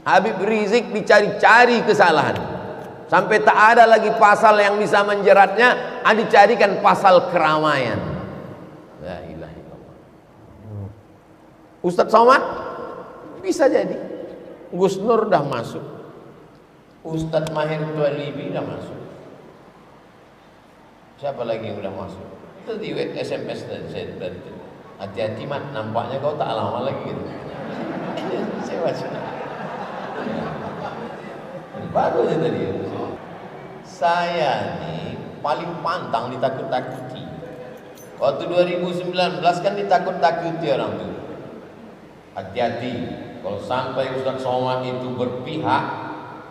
Habib Rizik dicari-cari kesalahan, sampai tak ada lagi pasal yang bisa menjeratnya, dicarikan pasal keramaian. La ilaha illallah. Ustadz Somad bisa jadi, Gus Nur dah masuk, Ustadz Mahir Tualibi dah masuk, siapa lagi yang udah masuk? Itu di SMS saya tadi. Hati-hati mat, nampaknya kau tak lama lagi gitu. Saya baca. Baru aja tadi. Saya nih paling pantang ditakut-takuti. Waktu 2019 kan ditakut-takuti orang tuh. Hati-hati, kalau sampai Ustadz Somad itu berpihak,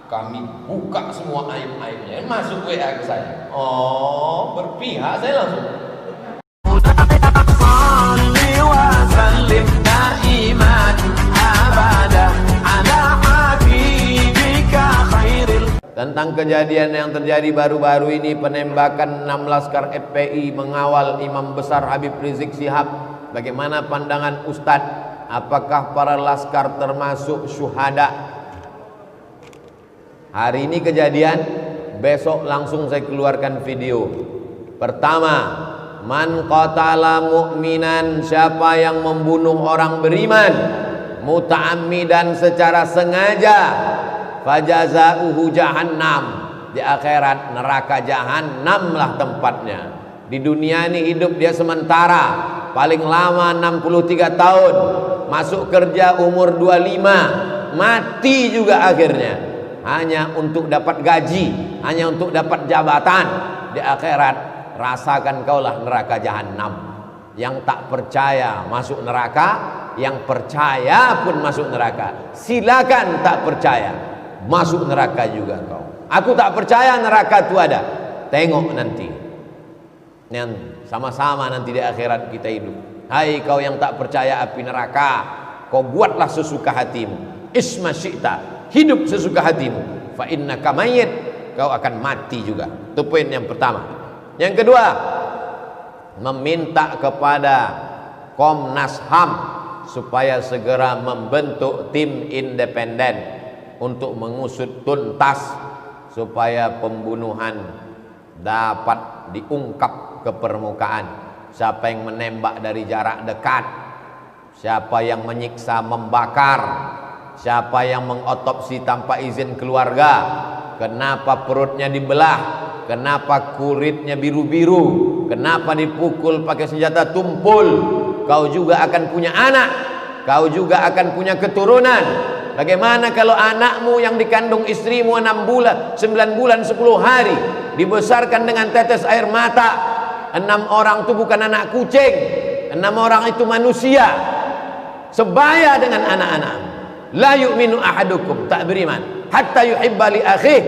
kami buka semua aib-aibnya. Masuk WA ke saya. Oh, berpihak, saya langsung. Tentang kejadian yang terjadi baru-baru ini, penembakan 6 laskar FPI mengawal Imam Besar Habib Rizik Syihab. Bagaimana pandangan Ustadz? Apakah para laskar termasuk syuhada? Hari ini kejadian, besok langsung saya keluarkan video. Pertama, man qatala mu'minan, siapa yang membunuh orang beriman muta'ammidan secara sengaja, fajazauhu jahannam, di akhirat neraka jahannam lah tempatnya. Di dunia ini hidup dia sementara, paling lama 63 tahun, masuk kerja umur 25, mati juga akhirnya, hanya untuk dapat gaji, hanya untuk dapat jabatan. Di akhirat rasakan kaulah neraka jahannam. Yang tak percaya masuk neraka, yang percaya pun masuk neraka. Silakan tak percaya, masuk neraka juga kau. Aku tak percaya neraka itu ada. Tengok nanti, yang sama-sama nanti di akhirat kita hidup. Hai kau yang tak percaya api neraka, kau buatlah sesuka hatimu. Isma syi'ta, hidup sesuka hatimu. Fa innaka mayyit, kau akan mati juga. Itu poin yang pertama. Yang kedua, meminta kepada Komnas HAM supaya segera membentuk tim independen untuk mengusut tuntas supaya pembunuhan dapat diungkap ke permukaan. Siapa yang menembak dari jarak dekat, siapa yang menyiksa, membakar, siapa yang mengotopsi tanpa izin keluarga, kenapa perutnya dibelah, kenapa kulitnya biru-biru, kenapa dipukul pakai senjata tumpul. Kau juga akan punya anak, kau juga akan punya keturunan. Bagaimana kalau anakmu yang dikandung istrimu 6 bulan, 9 bulan 10 hari dibesarkan dengan tetes air mata? 6 orang itu bukan anak kucing, 6 orang itu manusia sebaya dengan anak-anak. La yu'minu ahadukum, tak beriman hatta yuhibba li akhih,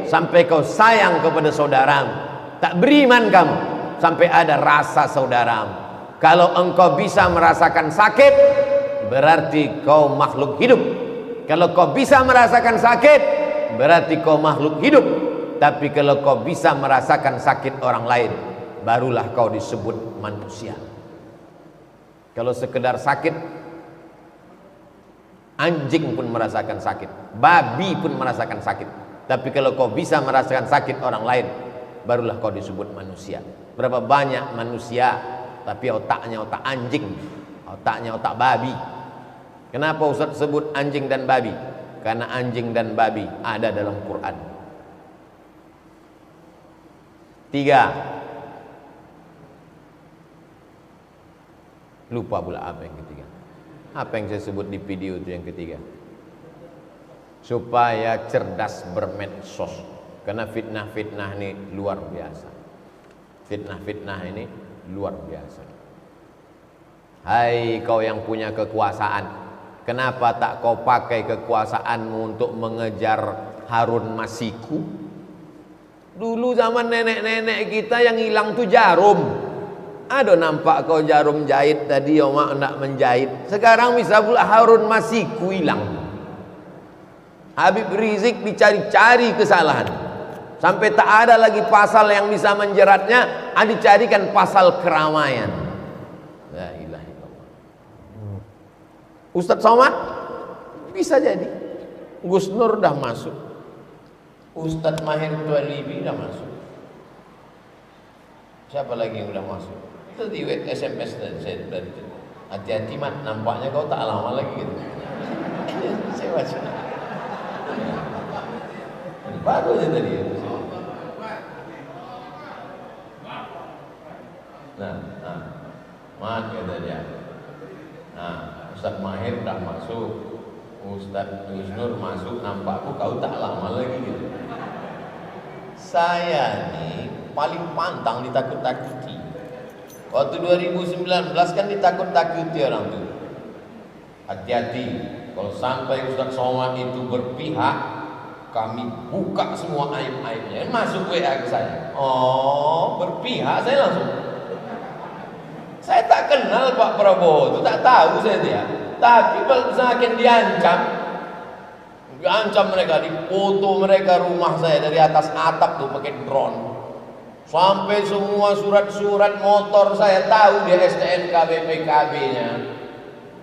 sampai kau sayang kepada saudaramu. Tak beriman kamu sampai ada rasa saudaramu. Kalau engkau bisa merasakan sakit, berarti kau makhluk hidup. Kalau kau bisa merasakan sakit, berarti kau makhluk hidup. Tapi kalau kau bisa merasakan sakit orang lain, barulah kau disebut manusia. Kalau sekedar sakit, anjing pun merasakan sakit, babi pun merasakan sakit. Tapi kalau kau bisa merasakan sakit orang lain, barulah kau disebut manusia. Berapa banyak manusia tapi otaknya otak anjing, otaknya otak babi. Kenapa Ustaz sebut anjing dan babi? Karena anjing dan babi ada dalam Quran. 3. Lupa pula apa yang ketiga. Apa yang saya sebut di video itu yang ketiga? Supaya cerdas bermedsos. Karena fitnah-fitnah ini luar biasa. Fitnah-fitnah ini luar biasa. Hai kau yang punya kekuasaan, kenapa tak kau pakai kekuasaanmu untuk mengejar Harun Masiku? Dulu zaman nenek-nenek kita yang hilang tuh jarum. Aduh, nampak kau jarum jahit tadi, Oma nak menjahit. Sekarang bisa pula Harun Masiku hilang. Habib Rizik dicari-cari kesalahan, sampai tak ada lagi pasal yang bisa menjeratnya, dicarikan pasal keramaian. La ilaha illallah. Ustadz Somad bisa jadi, Gus Nur dah masuk, Ustadz Mahir Tualibi dah masuk. Siapa lagi yang udah masuk? Itu di SMS saya tadi. Hati-hati Mat, nampaknya kau tak lama lagi gitu. Saya baca. Baru aja tadi. Nah, Mat kata dia. Nah, Ustadz Mahir dah masuk, Ustadz Gus Nur masuk, nampakku kau tak lama lagi gitu. Saya nih paling pantang ditakut-takuti. Waktu 2019 kan ditakut-takuti orang tuh. Hati-hati, kalau sampai Ustadz Somad itu berpihak, kami buka semua aib-aibnya. Masuk WA ke saya. Oh, berpihak, saya langsung. Saya tak kenal Pak Prabowo, itu tak tahu saya dia. Tapi semakin diancam mereka, dipoto mereka rumah saya dari atas atap tuh pakai drone. Sampai semua surat-surat motor saya tahu dia STNK BPKB-nya.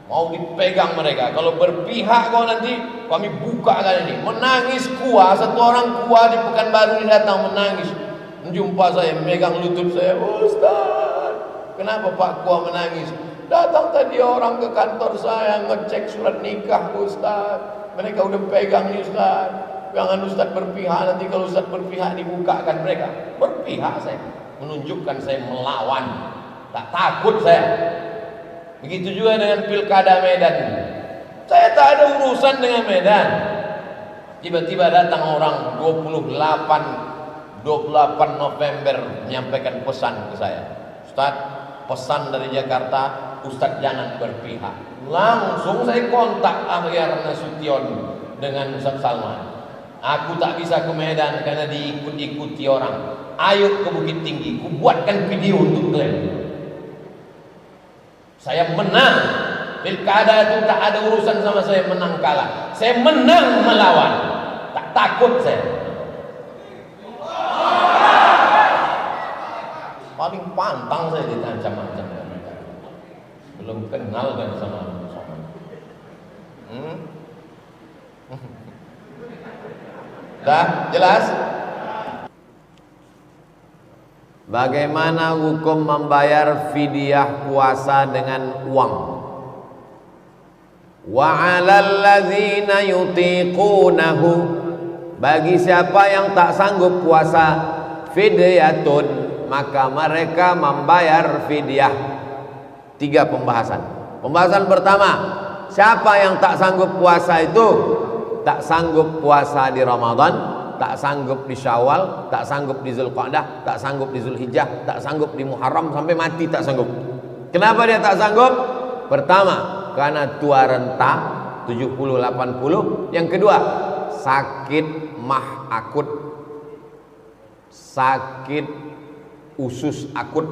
Mau dipegang mereka. Kalau berpihak kau nanti kami buka kali ini. Menangis kuah, satu orang kuah di Pekanbaru ini datang menangis. Menjumpa saya, memegang lutut saya. Ustaz, kenapa Pak Kuah menangis? Datang tadi orang ke kantor saya ngecek surat nikah Ustaz. Mereka udah pegang nih Ustaz. Jangan Ustaz berpihak, nanti kalau Ustaz berpihak dibukakan mereka. Berpihak saya, menunjukkan saya melawan. Tak takut saya. Begitu juga dengan Pilkada Medan. Saya tak ada urusan dengan Medan. Tiba-tiba datang orang 28 November menyampaikan pesan ke saya. Ustaz, pesan dari Jakarta, Ustaz jangan berpihak. Langsung saya kontak Akhyar Nasution dengan Ustaz Salman. Aku tak bisa ke Medan karena diikut-ikuti orang. Ayo ke Bukit Tinggi, ku buatkan video untuk klaim. Saya menang. Pilkada itu tak ada urusan sama saya menang kalah. Saya menang melawan. Tak takut saya. Paling pantang saya ditancam-ancam mereka. Belum kenal kan sama dah jelas? Bagaimana hukum membayar fidyah puasa dengan uang? Wa 'alal ladzina yutiqunahu, bagi siapa yang tak sanggup puasa, fidyatun, maka mereka membayar fidyah. 3 pembahasan. Pembahasan pertama, siapa yang tak sanggup puasa itu? Tak sanggup puasa di Ramadan, tak sanggup di Syawal, tak sanggup di Zulqa'dah, tak sanggup di Zulhijjah, tak sanggup di Muharram, sampai mati tak sanggup. Kenapa dia tak sanggup? Pertama, karena tua renta 70-80. Yang kedua, sakit mah akut, sakit usus akut,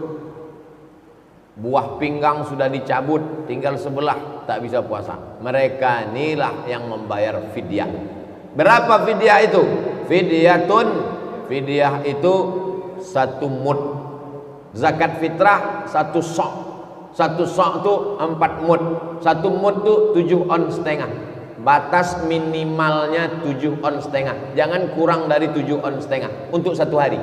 buah pinggang sudah dicabut, tinggal sebelah, tak bisa puasa. Mereka inilah yang membayar fidyah. Berapa fidyah itu? Fidyatun, fidyah itu 1 mud. Zakat fitrah 1 sok. 1 sok itu 4 mud. 1 mud itu 7 ons setengah. Batas minimalnya 7 ons setengah. Jangan kurang dari 7 ons setengah untuk 1 hari.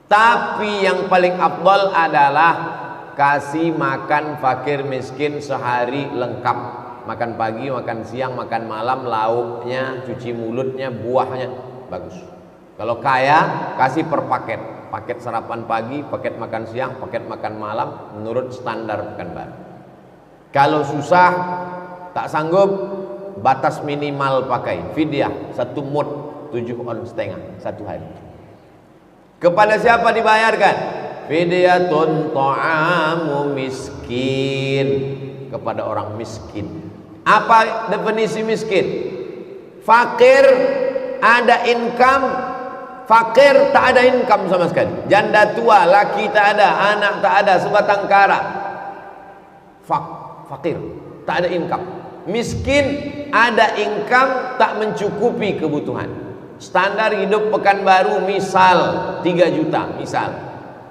Tapi yang paling afdal adalah kasih makan fakir miskin sehari lengkap. Makan pagi, makan siang, makan malam, lauknya, cuci mulutnya, buahnya, bagus. Kalau kaya, kasih per paket. Paket sarapan pagi, paket makan siang, paket makan malam, menurut standar Pekanbaru. Kalau susah, tak sanggup, batas minimal pakai fidyah 1 mud 7 ons setengah 1 hari. Kepada siapa dibayarkan? Fidyatun ta'amu miskin, kepada orang miskin. Apa definisi miskin? Fakir ada income, fakir tak ada income sama sekali. Janda tua, laki tak ada, anak tak ada, sebatang kara. Fakir tak ada income. Miskin ada income, tak mencukupi kebutuhan. Standar hidup Pekanbaru misal 3 juta, misal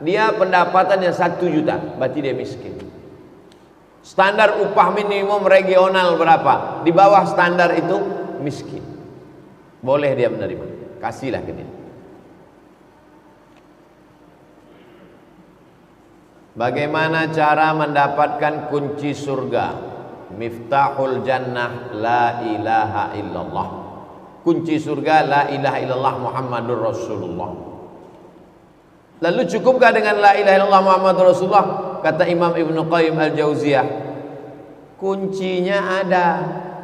dia pendapatannya 1 juta, berarti dia miskin. Standar upah minimum regional berapa? Di bawah standar itu miskin, boleh dia menerima, kasihlah ke dia. Bagaimana cara mendapatkan kunci surga? Miftahul jannah la ilaha illallah. Kunci surga la ilaha illallah Muhammadur Rasulullah. Lalu cukupkah dengan la ilaha illallah Muhammadur Rasulullah? Kata Imam Ibnu Qayyim Al-Jauziyah, kuncinya ada,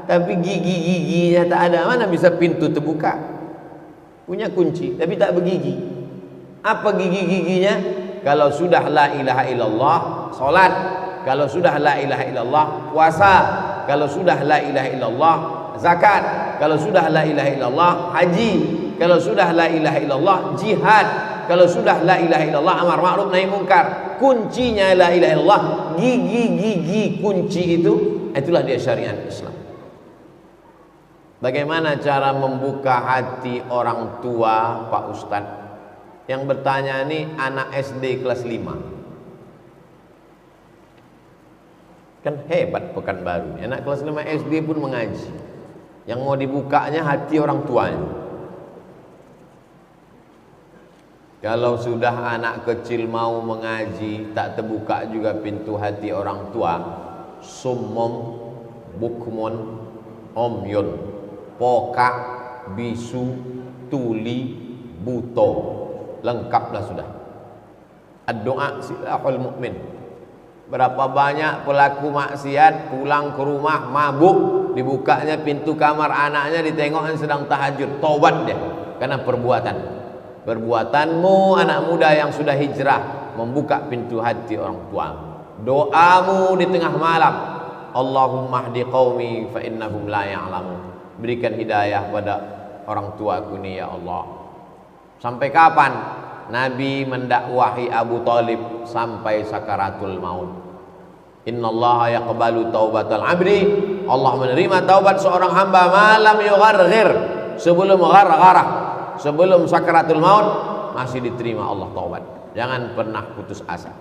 tapi gigi-giginya tak ada. Mana bisa pintu terbuka? Punya kunci tapi tak bergigi. Apa gigi-giginya? Kalau sudah la ilaha illallah salat, kalau sudah la ilaha illallah puasa, kalau sudah la ilaha illallah zakat, kalau sudah la ilaha illallah haji, kalau sudah la ilaha illallah jihad, kalau sudah la ilaha illallah amar ma'ruf nahi munkar. Kuncinya la ilaha illallah, gigi-gigi kunci itu, itulah dia syariat Islam. Bagaimana cara membuka hati orang tua, Pak Ustadz? Yang bertanya ini anak SD kelas 5. Kan hebat Pekanbaru, anak kelas 5 SD pun mengaji. Yang mau dibukanya hati orang tuanya. Kalau sudah anak kecil mau mengaji, tak terbuka juga pintu hati orang tua, summum, bukmun, omyun, pokak, bisu, tuli, buto, lengkaplah sudah. Ad-doa silahul mukmin. Berapa banyak pelaku maksiat pulang ke rumah mabuk, dibukanya pintu kamar anaknya, ditengokkan sedang tahajud, tobat dia karena perbuatanmu anak muda yang sudah hijrah, membuka pintu hati orang tua. Doamu di tengah malam, Allahumma hdi qaumi fa innahum la ya'lamun. Berikan hidayah pada orang tuaku ini ya Allah. Sampai kapan Nabi mendakwahi Abu Talib? Sampai sakaratul maut. Innallaha yaqbalu taubatal abdi. Allah menerima taubat seorang hamba malam yugharghir, sebelum ghargharah, sebelum sakaratul maut masih diterima Allah taubat. Jangan pernah putus asa.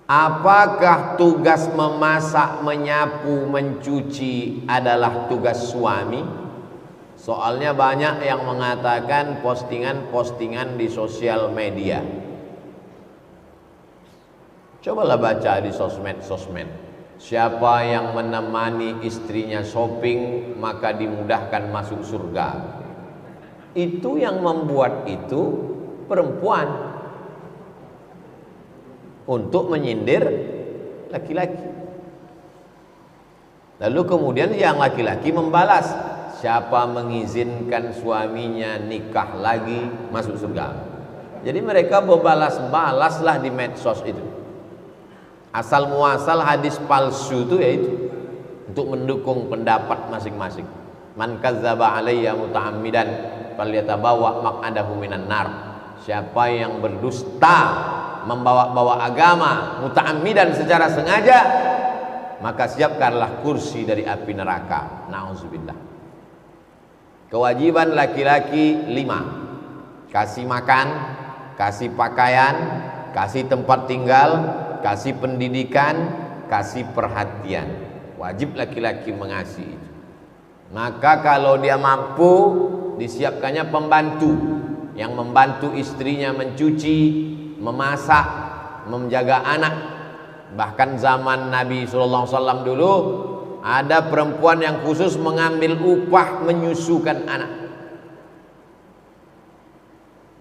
Apakah tugas memasak, menyapu, mencuci adalah tugas suami? Soalnya banyak yang mengatakan postingan-postingan di sosial media. Cobalah baca di sosmed. Siapa yang menemani istrinya shopping maka dimudahkan masuk surga. Itu yang membuat itu perempuan untuk menyindir laki-laki. Lalu kemudian yang laki-laki membalas, siapa mengizinkan suaminya nikah lagi masuk surga. Jadi mereka berbalas-balaslah di medsos itu. Asal muasal hadis palsu itu yaitu untuk mendukung pendapat masing-masing. Man kadzdzaba alayya muta'ammidan falyatabawa maq'adahu minan nar. Siapa yang berdusta, membawa-bawa agama muta'ammidan secara sengaja, maka siapkanlah kursi dari api neraka. Nauzubillah. Kewajiban laki-laki 5: kasih makan, kasih pakaian, kasih tempat tinggal, kasih pendidikan, kasih perhatian. Wajib laki-laki mengasihi itu. Maka kalau dia mampu, disiapkannya pembantu yang membantu istrinya mencuci, memasak, menjaga anak. Bahkan zaman Nabi SAW dulu ada perempuan yang khusus mengambil upah menyusukan anak.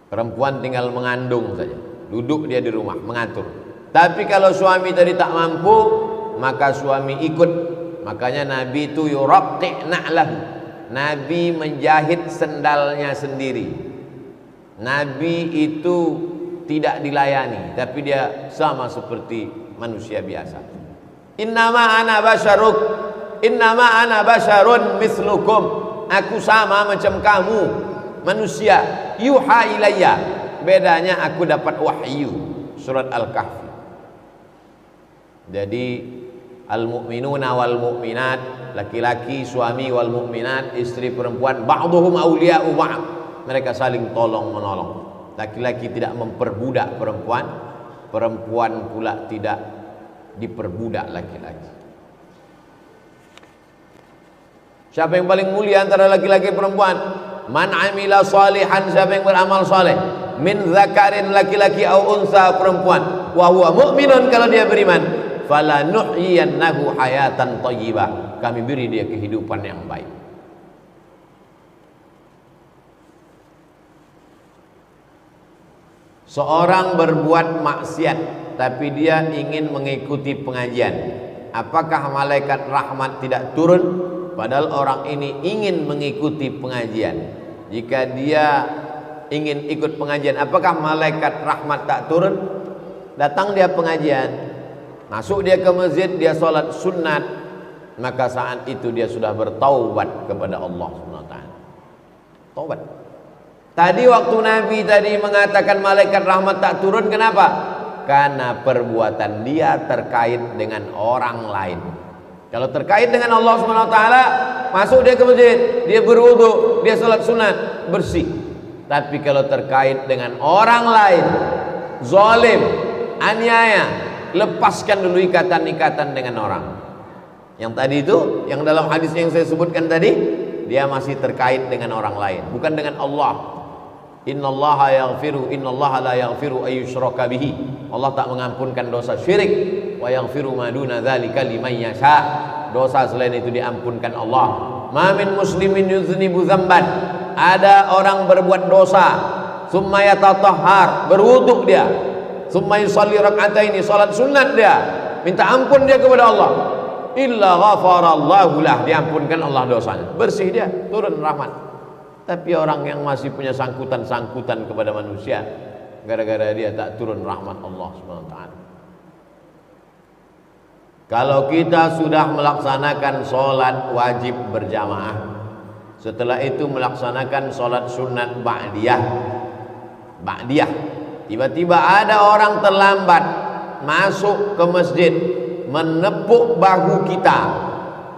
Perempuan tinggal mengandung saja, duduk dia di rumah mengatur. Tapi kalau suami tadi tak mampu, maka suami ikut. Makanya Nabi itu yuraqi' na'lahu. Nabi menjahit sendalnya sendiri. Nabi itu tidak dilayani, tapi dia sama seperti manusia biasa. Innama ana basyaruk, innama ana basyarun mislukum. Aku sama macam kamu, manusia. Yuha ilayya. Bedanya aku dapat wahyu. Surat Al-Kahfi. Jadi al-mu'minuna wal mu'minat, laki-laki suami, wal mu'minat istri perempuan, ba'duhum awliya'u ba'd. Mereka saling tolong menolong. Laki-laki tidak memperbudak perempuan, perempuan pula tidak diperbudak laki-laki. Siapa yang paling mulia antara laki-laki perempuan? Man amila salihan, siapa yang beramal saleh, min zakarin, laki-laki, au unsa, perempuan, wa huwa mu'minun, kalau dia beriman, fala nuhyiyannahu hayatan thayyibah, kami beri dia kehidupan yang baik. Seorang berbuat maksiat tapi dia ingin mengikuti pengajian, apakah malaikat rahmat tidak turun? Padahal orang ini ingin mengikuti pengajian. Jika dia ingin ikut pengajian, apakah malaikat rahmat tak turun? Datang dia pengajian, masuk dia ke masjid, dia sholat sunat, maka saat itu dia sudah bertaubat kepada Allah SWT. Taubat. Tadi waktu Nabi tadi mengatakan malaikat rahmat tak turun, kenapa? Karena perbuatan dia terkait dengan orang lain. Kalau terkait dengan Allah SWT, masuk dia ke masjid, dia berwudu, dia sholat sunat, bersih. Tapi kalau terkait dengan orang lain, zalim, aniaya, lepaskan dulu ikatan-ikatan dengan orang. Yang tadi itu, yang dalam hadis yang saya sebutkan tadi, dia masih terkait dengan orang lain, bukan dengan Allah. Innallaha yaghfiru, innallaha la yaghfiru ayyushraka bihi. Allah tak mengampunkan dosa syirik. Wa yaghfiru ma duna dzalika liman yasha. Dosa selain itu diampunkan Allah. Ma min muslimin yuznibu dzamban. Ada orang berbuat dosa, summa yatatahhar, berwudu dia, summa yusalli rak'ataini, salat sunat dia, minta ampun dia kepada Allah, illa ghafarallahu lah, diampunkan Allah dosanya, bersih dia, turun rahmat. Tapi orang yang masih punya sangkutan-sangkutan kepada manusia, gara-gara dia tak turun rahmat Allah SWT. Kalau kita sudah melaksanakan sholat wajib berjamaah, setelah itu melaksanakan sholat sunat ba'diyah, tiba-tiba ada orang terlambat masuk ke masjid, menepuk bahu kita,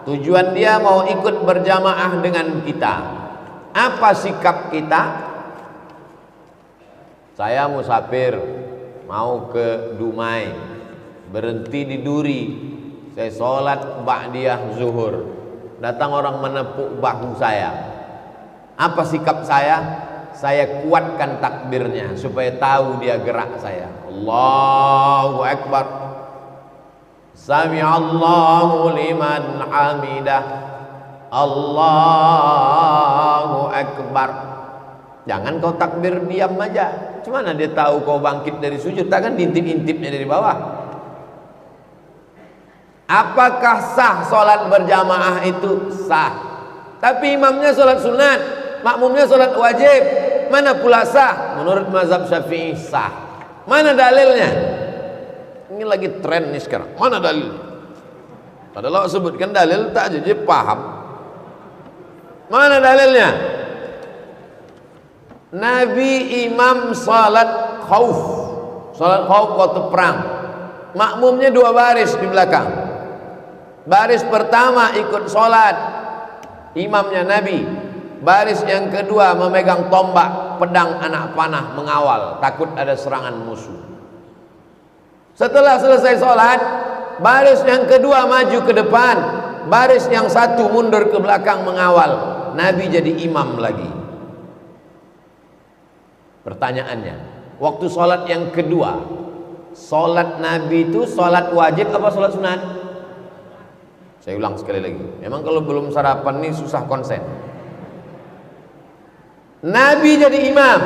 tujuan dia mau ikut berjamaah dengan kita. Apa sikap kita? Saya musafir, mau ke Dumai, berhenti di Duri, saya sholat ba'diyah zuhur, datang orang menepuk bahu saya. Apa sikap saya? Saya kuatkan takbirnya supaya tahu dia gerak saya. Allahu Akbar, Sami'allahu liman hamidah, Allahu Akbar. Jangan kau takbir diam aja. Cumana dia tahu kau bangkit dari sujud? Takkan diintip-intipnya dari bawah. Apakah sah sholat berjamaah itu? Sah. Tapi imamnya sholat sunat, makmumnya sholat wajib. Mana pula sah? Menurut mazhab Syafi'i sah. Mana dalilnya? Ini lagi tren nih sekarang. Mana dalilnya? Padahal sebutkan dalil tak jadi paham. Mana dalilnya? Nabi imam salat khauf, salat khauf waktu perang, makmumnya 2 baris di belakang. Baris pertama ikut salat, imamnya Nabi. Baris yang kedua memegang tombak, pedang, anak panah, mengawal, takut ada serangan musuh. Setelah selesai salat, baris yang kedua maju ke depan, baris yang satu mundur ke belakang mengawal. Nabi jadi imam lagi. Pertanyaannya, waktu sholat yang kedua, sholat Nabi itu sholat wajib apa sholat sunat? Saya ulang sekali lagi, memang kalau belum sarapan nih susah konsen. Nabi jadi imam,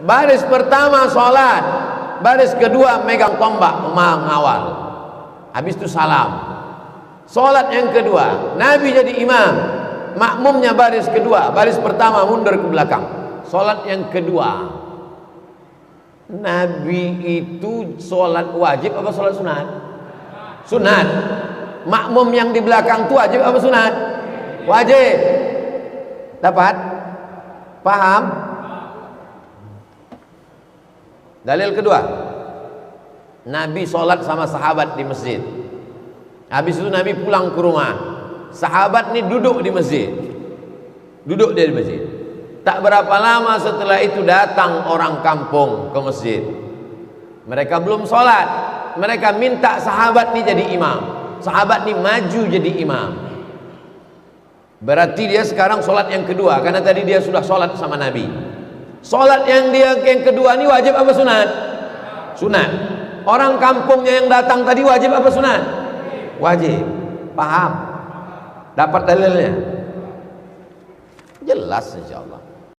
baris pertama sholat, baris kedua megang tombak mengawal, habis itu salam. Sholat yang kedua, Nabi jadi imam, makmumnya baris kedua, baris pertama mundur ke belakang. Sholat yang kedua, Nabi itu sholat wajib apa sholat sunat? Sunat. Makmum yang di belakang itu wajib apa sunat? Wajib. Dapat? Paham? Dalil kedua, Nabi sholat sama sahabat di masjid. Habis itu Nabi pulang ke rumah, sahabat ini duduk di masjid, duduk dia di masjid. Tak berapa lama setelah itu datang orang kampung ke masjid. Mereka belum sholat, mereka minta sahabat ini jadi imam. Sahabat ini maju jadi imam. Berarti dia sekarang sholat yang kedua, karena tadi dia sudah sholat sama Nabi. Sholat yang kedua ini wajib apa sunat? Sunat. Orang kampungnya yang datang tadi wajib apa sunat? Wajib. Paham? Dapat dalilnya? Jelas insyaallah.